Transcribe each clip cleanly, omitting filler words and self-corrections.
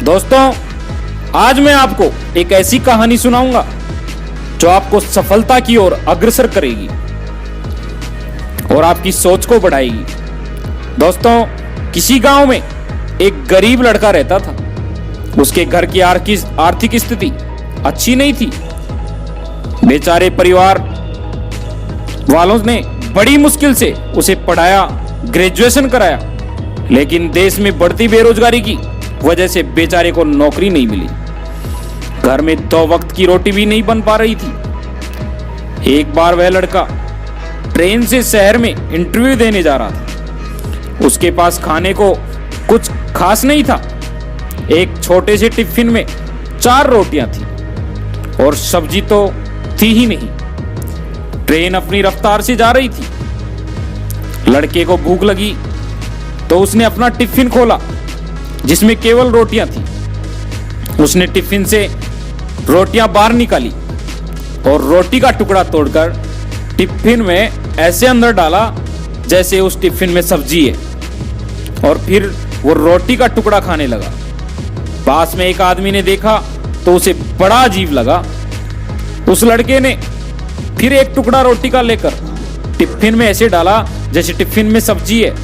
दोस्तों, आज मैं आपको एक ऐसी कहानी सुनाऊंगा जो आपको सफलता की ओर अग्रसर करेगी और आपकी सोच को बढ़ाएगी। दोस्तों, किसी गांव में एक गरीब लड़का रहता था। उसके घर की आर्थिक स्थिति अच्छी नहीं थी। बेचारे परिवार वालों ने बड़ी मुश्किल से उसे पढ़ाया, ग्रेजुएशन कराया, लेकिन देश में बढ़ती बेरोजगारी की वजह से बेचारे को नौकरी नहीं मिली। घर में 2 वक्त की रोटी भी नहीं बन पा रही थी। एक बार वह लड़का ट्रेन से शहर में इंटरव्यू देने जा रहा था। उसके पास खाने को कुछ खास नहीं था। एक छोटे से टिफिन में 4 रोटियां थी और सब्जी तो थी ही नहीं। ट्रेन अपनी रफ्तार से जा रही थी। लड़के को भूख लगी तो उसने अपना टिफिन खोला जिसमें केवल रोटियां थी। उसने टिफिन से रोटियां बाहर निकाली और रोटी का टुकड़ा तोड़कर टिफिन में ऐसे अंदर डाला जैसे उस टिफिन में सब्जी है, और फिर वो रोटी का टुकड़ा खाने लगा। पास में एक आदमी ने देखा तो उसे बड़ा अजीब लगा। उस लड़के ने फिर एक टुकड़ा रोटी का लेकर टिफिन में ऐसे डाला जैसे टिफिन में सब्जी है,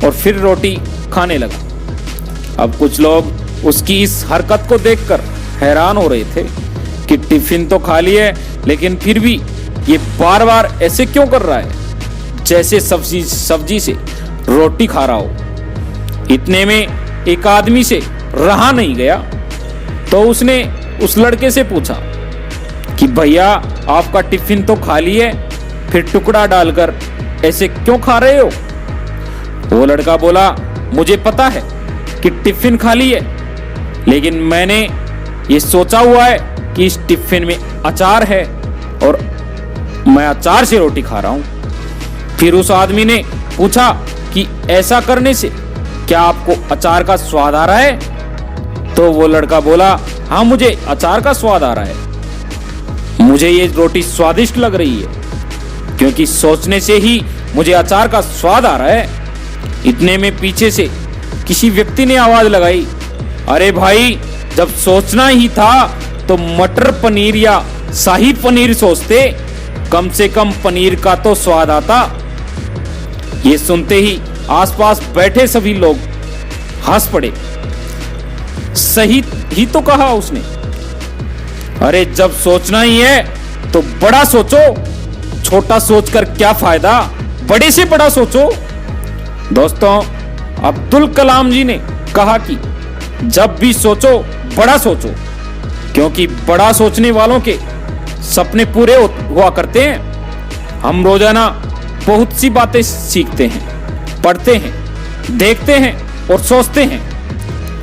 और फिर रोटी खाने लगा। अब कुछ लोग उसकी इस हरकत को देखकर हैरान हो रहे थे कि टिफिन तो खाली है, लेकिन फिर भी ये बार बार ऐसे क्यों कर रहा है जैसे सब्जी से रोटी खा रहा हो। इतने में एक आदमी से रहा नहीं गया तो उसने उस लड़के से पूछा कि भैया, आपका टिफिन तो खाली है, फिर टुकड़ा डालकर ऐसे क्यों खा रहे हो? वो लड़का बोला, मुझे पता है कि टिफिन खाली है, लेकिन मैंने ये सोचा हुआ है कि इस टिफिन में अचार है और मैं अचार से रोटी खा रहा हूं। फिर उस आदमी ने पूछा कि ऐसा करने से क्या आपको अचार का स्वाद आ रहा है? तो वो लड़का बोला, हाँ, मुझे अचार का स्वाद आ रहा है। मुझे ये रोटी स्वादिष्ट लग रही है क्योंकि सोचने से ही मुझे अचार का स्वाद आ रहा है। इतने में पीछे से किसी व्यक्ति ने आवाज लगाई, अरे भाई, जब सोचना ही था तो मटर पनीर या शाही पनीर सोचते, कम से कम पनीर का तो स्वाद आता। ये सुनते ही आसपास बैठे सभी लोग हंस पड़े। सही ही तो कहा उसने। अरे, जब सोचना ही है तो बड़ा सोचो, छोटा सोचकर क्या फायदा, बड़े से बड़ा सोचो। दोस्तों, अब्दुल कलाम जी ने कहा कि जब भी सोचो बड़ा सोचो, क्योंकि बड़ा सोचने वालों के सपने पूरे हुआ करते हैं। हम रोजाना बहुत सी बातें सीखते हैं, पढ़ते हैं, देखते हैं और सोचते हैं।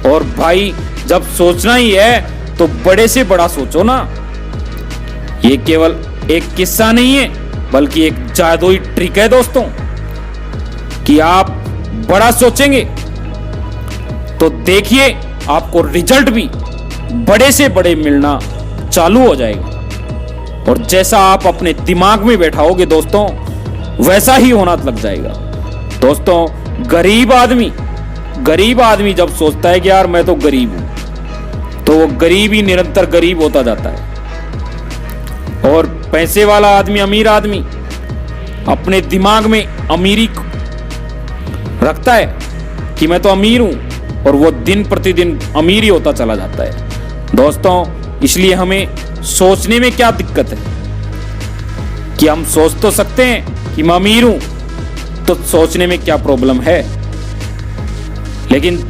और भाई, जब सोचना ही है तो बड़े से बड़ा सोचो ना। ये केवल एक किस्सा नहीं है, बल्कि एक जादुई ट्रिक है दोस्तों, कि आप बड़ा सोचेंगे तो देखिए आपको रिजल्ट भी बड़े से बड़े मिलना चालू हो जाएगा। और जैसा आप अपने दिमाग में बैठाओगे दोस्तों, वैसा ही होना लग जाएगा। दोस्तों, गरीब आदमी जब सोचता है कि यार मैं तो गरीब हूं, तो वो गरीब ही निरंतर गरीब होता जाता है। और पैसे वाला आदमी, अमीर आदमी, अपने दिमाग में अमीरी रखता है कि मैं तो अमीर हूं, और वो दिन प्रतिदिन अमीर ही होता चला जाता है। दोस्तों, इसलिए हमें सोचने में क्या दिक्कत है कि हम सोच तो सकते हैं कि मैं अमीर हूं, तो सोचने में क्या प्रॉब्लम है। लेकिन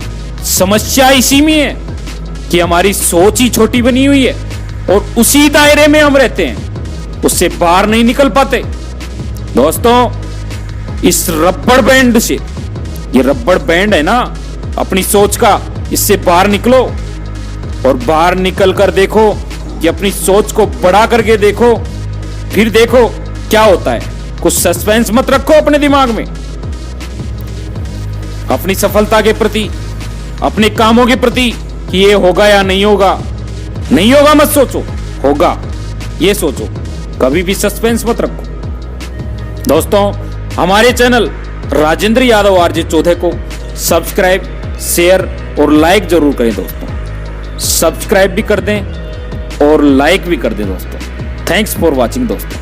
समस्या इसी में है कि हमारी सोच ही छोटी बनी हुई है और उसी दायरे में हम रहते हैं, उससे बाहर नहीं निकल पाते। दोस्तों, इस रबड़ बैंड से, ये रबड़ बैंड है ना अपनी सोच का, इससे बाहर निकलो और बाहर निकल कर देखो कि अपनी सोच को बढ़ा करके देखो, फिर देखो क्या होता है। कुछ सस्पेंस मत रखो अपने दिमाग में। अपनी सफलता के प्रति, अपने कामों के प्रति कि ये होगा या नहीं होगा, नहीं होगा मत सोचो, होगा ये सोचो। कभी भी सस्पेंस मत रखो। दोस्तों, हमारे चैनल राजेंद्र यादव आरजे चौधे को सब्सक्राइब, शेयर और लाइक जरूर करें दोस्तों। सब्सक्राइब भी कर दें और लाइक भी कर दें दोस्तों। थैंक्स फॉर वॉचिंग दोस्तों।